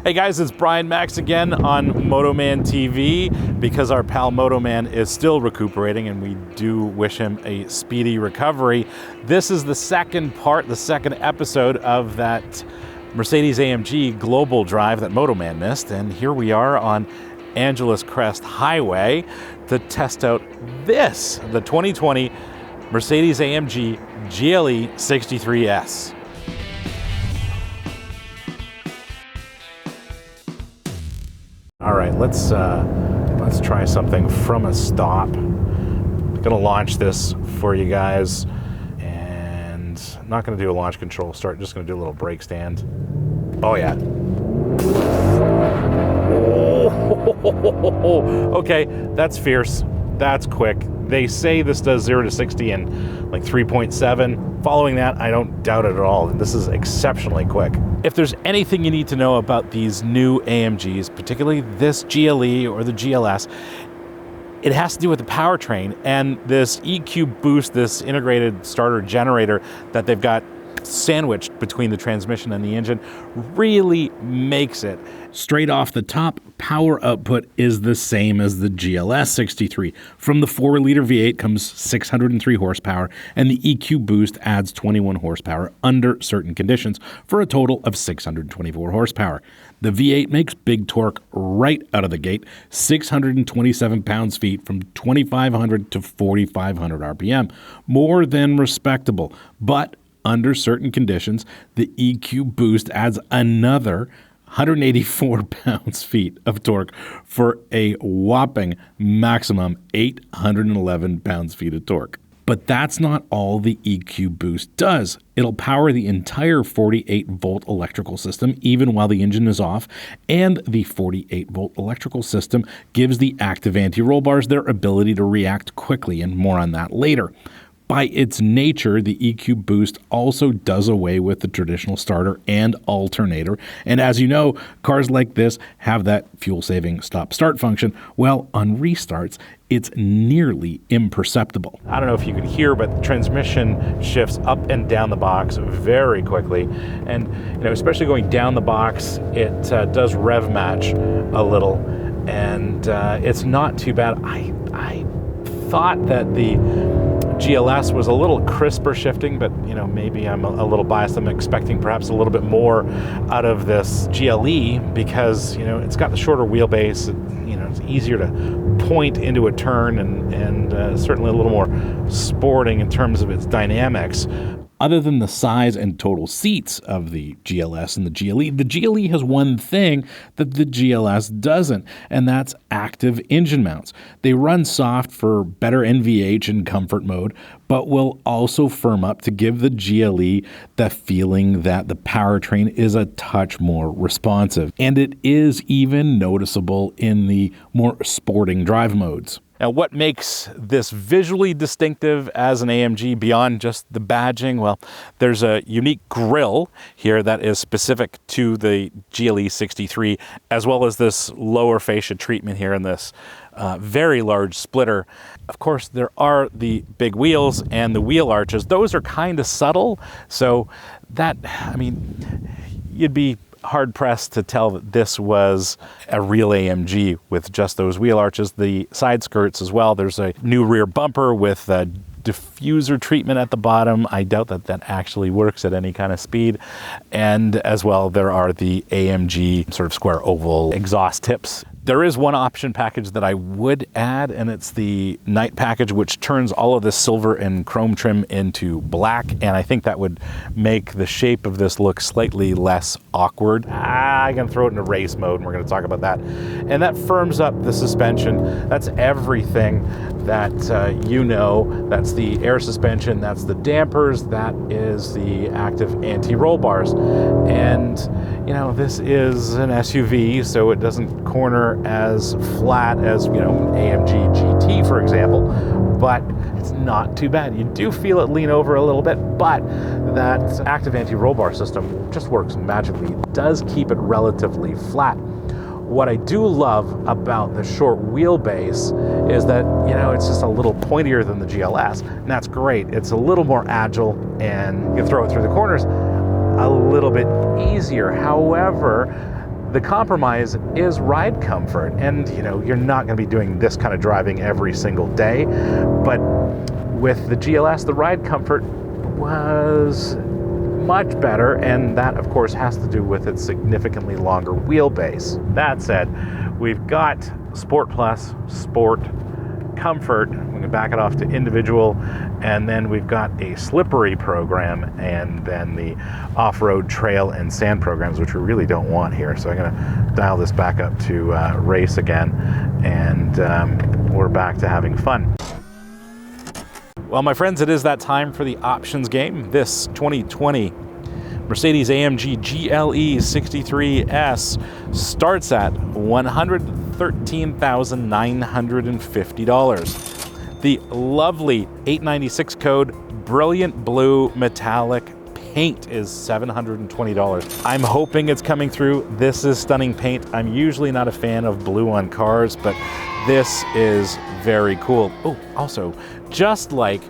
Hey guys, it's Brian Max again on MotoManTV. Because our pal Motoman is still recuperating and we do wish him a speedy recovery, this is the second part, the second episode of that Mercedes AMG Global Drive that Motoman missed. And here we are on Angeles Crest Highway to test out this, the 2020 Mercedes AMG GLE63S. All right, let's try something from a stop. I'm gonna launch this for you guys, and I'm not gonna do a launch control start. Just gonna do a little brake stand. Oh yeah. Oh, okay, that's fierce. That's quick. They say this does 0 to 60 in like 3.7. Following that, I don't doubt it at all. This is exceptionally quick. If there's anything you need to know about these new AMGs, particularly this GLE or the GLS, it has to do with the powertrain and this EQ boost, this integrated starter generator that they've got sandwiched between the transmission and the engine really makes it. Straight off the top, power output is the same as the GLS63. From the 4-liter V8 comes 603 horsepower, and the EQ boost adds 21 horsepower under certain conditions for a total of 624 horsepower. The V8 makes big torque right out of the gate, 627 pounds-feet from 2,500 to 4,500 RPM. More than respectable, but under certain conditions, the EQ boost adds another 184 pounds-feet of torque for a whopping maximum 811 pounds-feet of torque. But that's not all the EQ boost does. It'll power the entire 48-volt electrical system even while the engine is off, and the 48-volt electrical system gives the active anti-roll bars their ability to react quickly, and more on that later. By its nature, the EQ boost also does away with the traditional starter and alternator. And as you know, cars like this have that fuel-saving stop-start function. Well, on restarts, it's nearly imperceptible. I don't know if you can hear, but the transmission shifts up and down the box very quickly. And, especially going down the box, it does rev match a little. And it's not too bad. I thought that the GLS was a little crisper shifting, but maybe I'm a little biased. I'm expecting perhaps a little bit more out of this GLE because it's got the shorter wheelbase. It's easier to point into a turn and certainly a little more sporting in terms of its dynamics. Other than the size and total seats of the GLS and the GLE has one thing that the GLS doesn't, and that's active engine mounts. They run soft for better NVH and comfort mode, but will also firm up to give the GLE the feeling that the powertrain is a touch more responsive. And it is even noticeable in the more sporting drive modes. Now, what makes this visually distinctive as an AMG beyond just the badging? Well, there's a unique grille here that is specific to the GLE63, as well as this lower fascia treatment here in this very large splitter. Of course, there are the big wheels and the wheel arches. Those are kind of subtle, so that, you'd be hard-pressed to tell that this was a real AMG with just those wheel arches. The side skirts as well. There's a new rear bumper with a diffuser treatment at the bottom. I doubt that that actually works at any kind of speed. And as well, there are the AMG sort of square oval exhaust tips. There is one option package that I would add, and it's the night package, which turns all of this silver and chrome trim into black, and I think that would make the shape of this look slightly less awkward. I'm gonna throw it into race mode, and we're gonna talk about that. And that firms up the suspension. That's everything that that's the air suspension, that's the dampers, that is the active anti-roll bars. And this is an SUV, so it doesn't corner as flat as, an AMG GT, for example, but it's not too bad. You do feel it lean over a little bit, but that active anti-roll bar system just works magically. It does keep it relatively flat. What I do love about the short wheelbase is that, it's just a little pointier than the GLS, and that's great. It's a little more agile, and you can throw it through the corners a little bit easier. However, The compromise is ride comfort. And, you know, you're not going to be doing this kind of driving every single day. But with the GLS, the ride comfort was much better, and that of course has to do with its significantly longer wheelbase. That said, we've got Sport Plus, Sport, Comfort. We're going to back it off to Individual, and then we've got a Slippery program, and then the off-road, trail, and sand programs, which we really don't want here. So I'm going to dial this back up to race again, and we're back to having fun. Well, my friends, it is that time for the options game. This 2020 Mercedes AMG GLE63S starts at $113,950. The lovely 896 code brilliant blue metallic paint is $720. I'm hoping it's coming through. This is stunning paint. I'm usually not a fan of blue on cars, but this is very cool. Oh, also, just like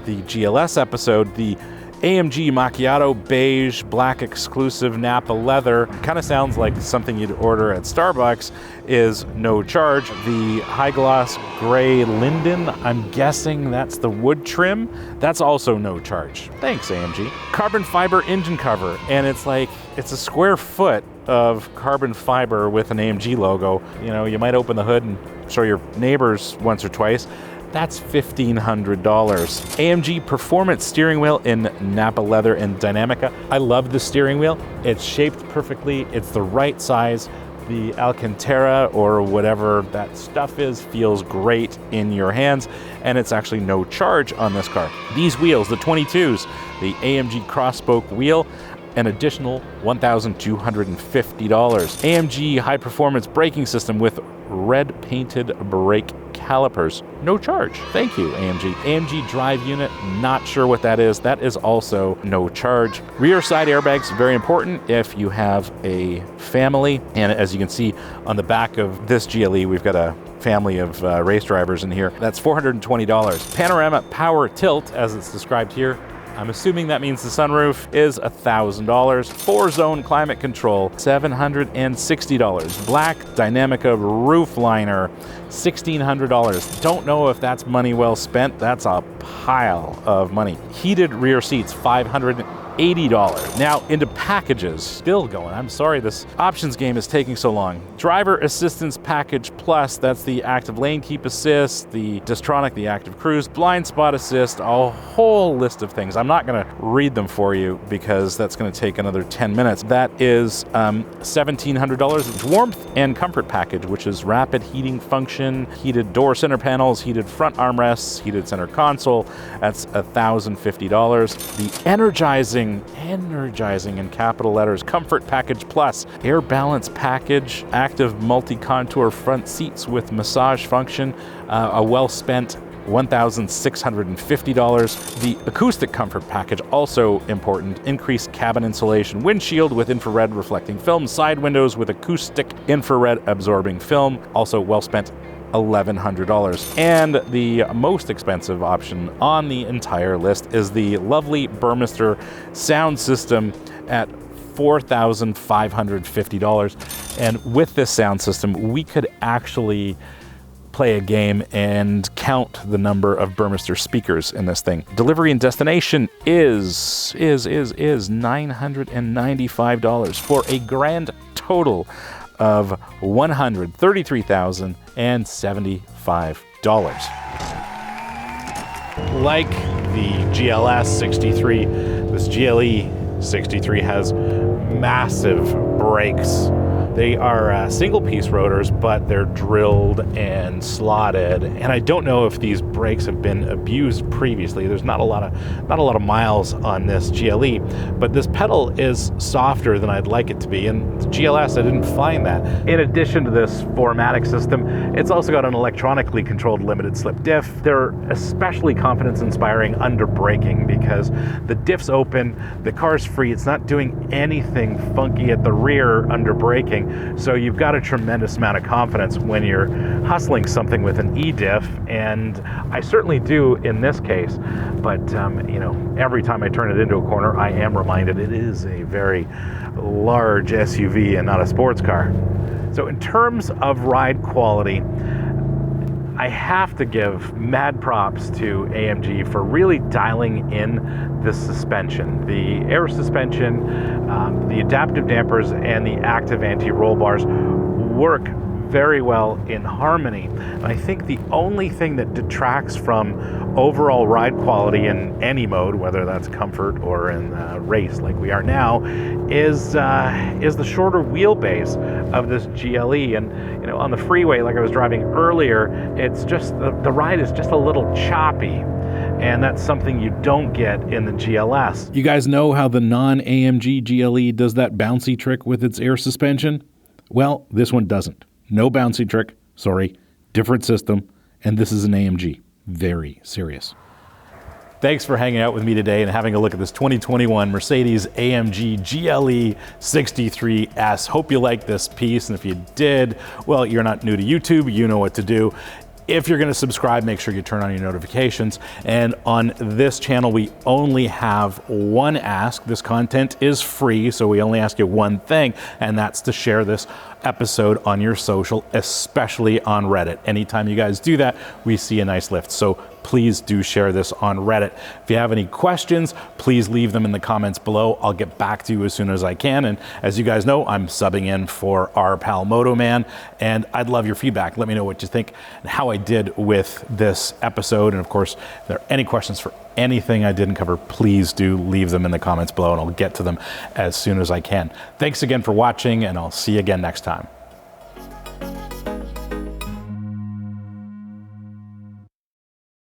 the GLS episode, the AMG Macchiato Beige Black Exclusive Napa Leather, kind of sounds like something you'd order at Starbucks, is no charge. The High Gloss Gray Linden, I'm guessing that's the wood trim, that's also no charge. Thanks, AMG. Carbon fiber engine cover, and it's like, it's a square foot of carbon fiber with an AMG logo. You know, you might open the hood and show your neighbors once or twice. That's $1,500. AMG Performance steering wheel in Napa Leather and Dynamica. I love the steering wheel. It's shaped perfectly. It's the right size. The Alcantara or whatever that stuff is feels great in your hands, and it's actually no charge on this car. These wheels, the 22s, the AMG cross-spoke wheel, an additional $1,250. AMG high performance braking system with red painted brake calipers, no charge. Thank you, AMG. AMG drive unit, not sure what that is. That is also no charge. Rear side airbags, very important if you have a family. And as you can see on the back of this GLE, we've got a family of race drivers in here. That's $420. Panorama power tilt, as it's described here, I'm assuming that means the sunroof, is $1,000. 4-zone climate control, $760. Black Dynamica roof liner, $1,600. Don't know if that's money well spent. That's a pile of money. Heated rear seats, $580. Now into packages, still going. I'm sorry this options game is taking so long. Driver Assistance Package Plus, that's the Active Lane Keep Assist, the Distronic, the Active Cruise, Blind Spot Assist, a whole list of things. I'm not gonna read them for you because that's gonna take another 10 minutes. That is $1,700. It's Warmth and Comfort Package, which is rapid heating function, heated door center panels, heated front armrests, heated center console. That's $1,050. The energizing in capital letters Comfort Package Plus, Air Balance Package, active multi-contour front seats with massage function, a well-spent $1,650. The Acoustic Comfort Package, also important, increased cabin insulation, windshield with infrared reflecting film, side windows with acoustic infrared absorbing film, also well spent, $1,100. And the most expensive option on the entire list is the lovely Burmester sound system at $4,550. And with this sound system, we could actually play a game and count the number of Burmester speakers in this thing. Delivery and destination is $995 for a grand total of $133,075. Like the GLS 63, this GLE 63 has massive brakes. They are single-piece rotors, but they're drilled and slotted. And I don't know if these brakes have been abused previously. There's not a lot of miles on this GLE, but this pedal is softer than I'd like it to be. And the GLS, I didn't find that. In addition to this 4MATIC system, it's also got an electronically controlled limited slip diff. They're especially confidence-inspiring under braking because the diff's open, the car's free. It's not doing anything funky at the rear under braking. So you've got a tremendous amount of confidence when you're hustling something with an E-diff, and I certainly do in this case. But you know, every time I turn it into a corner, I am reminded it is a very large SUV and not a sports car. So in terms of ride quality, I have to give mad props to AMG for really dialing in the suspension. The air suspension, the adaptive dampers, and the active anti-roll bars work very well in harmony. And I think the only thing that detracts from overall ride quality in any mode, whether that's comfort or in race like we are now, is the shorter wheelbase of this GLE. And you know, on the freeway, like I was driving earlier, it's just the ride is just a little choppy. And that's something you don't get in the GLS. You guys know how the non-AMG GLE does that bouncy trick with its air suspension? Well, this one doesn't. No bouncy trick, sorry, different system, and this is an AMG. Very serious. Thanks for hanging out with me today and having a look at this 2021 Mercedes AMG GLE63S. Hope you liked this piece, and if you did, well, you're not new to YouTube, you know what to do. If you're going to subscribe, make sure you turn on your notifications. And on this channel, we only have one ask. This content is free, so we only ask you one thing, and that's to share this episode on your social, especially on Reddit. Anytime you guys do that, we see a nice lift. So please do share this on Reddit. If you have any questions, please leave them in the comments below. I'll get back to you as soon as I can. And as you guys know, I'm subbing in for our pal MotoMan, and I'd love your feedback. Let me know what you think and how I did with this episode. And of course, if there are any questions for anything I didn't cover, please do leave them in the comments below, and I'll get to them as soon as I can. Thanks again for watching, and I'll see you again next time.